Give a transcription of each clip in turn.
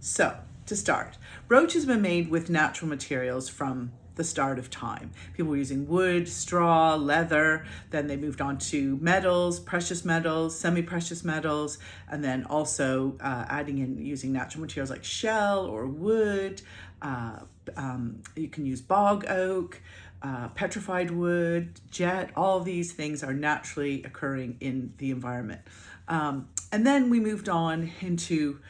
So, to start, brooches have been made with natural materials from the start of time. People were using wood, straw, leather, then they moved on to metals, precious metals, semi-precious metals, and then also adding in using natural materials like shell or wood. You can use bog oak, petrified wood, jet. All these things are naturally occurring in the environment. And then we moved on into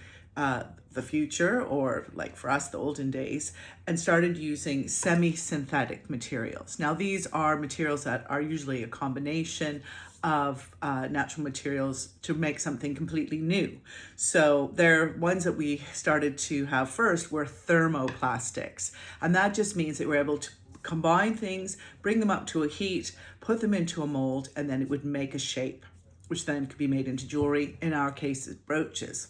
the future, or like for us, the olden days, and started using semi-synthetic materials. Now, these are materials that are usually a combination of natural materials to make something completely new. So they're ones that we started to have first were thermoplastics. And that just means that we're able to combine things, bring them up to a heat, put them into a mold, and then it would make a shape, which then could be made into jewelry, in our case, brooches.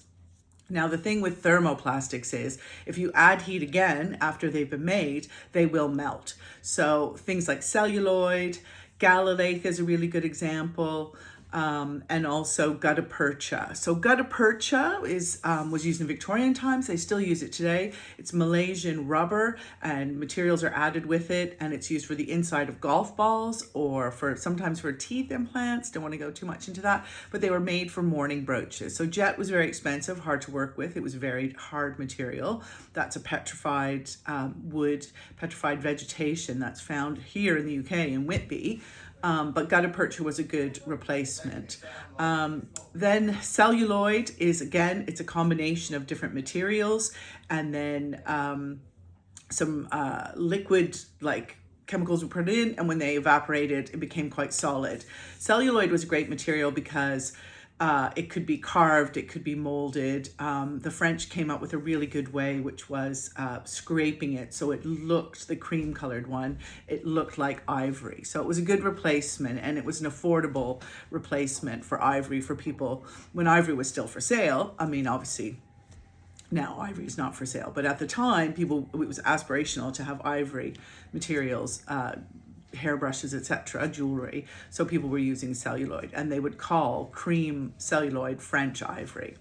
Now, the thing with thermoplastics is if you add heat again after they've been made, they will melt. So things like celluloid, gallolith is a really good example, and also gutta percha. So gutta percha was used in Victorian times. They still use it today. It's Malaysian rubber and materials are added with it, and it's used for the inside of golf balls or sometimes for teeth implants. Don't want to go too much into that, but they were made for mourning brooches. So jet was very expensive, hard to work with. It was very hard material. That's a petrified wood, petrified vegetation that's found here in the UK in Whitby. But gutta percha was a good replacement. Then celluloid is, again, it's a combination of different materials, and then some liquid like chemicals were put in, and when they evaporated, it became quite solid. Celluloid was a great material because it could be carved, it could be molded. The French came up with a really good way, which was scraping it so it looked, the cream colored one, it looked like ivory. So it was a good replacement, and it was an affordable replacement for ivory for people when ivory was still for sale. I mean, obviously now ivory is not for sale, but at the time it was aspirational to have ivory materials, hairbrushes, etc., jewelry. So people were using celluloid, and they would call cream celluloid French ivory.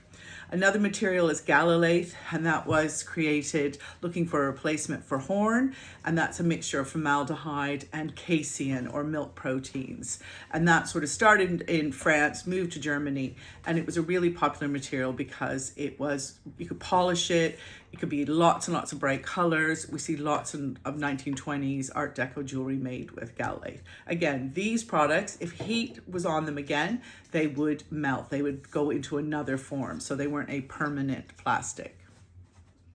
Another material is gallolith, and that was created looking for a replacement for horn, and that's a mixture of formaldehyde and casein or milk proteins. And that sort of started in France, moved to Germany, and it was a really popular material because you could polish it, it could be lots and lots of bright colors. We see lots of 1920s Art Deco jewelry made with gallolith. Again, these products, if heat was on them again, they would melt. They would go into another form, so they weren't a permanent plastic.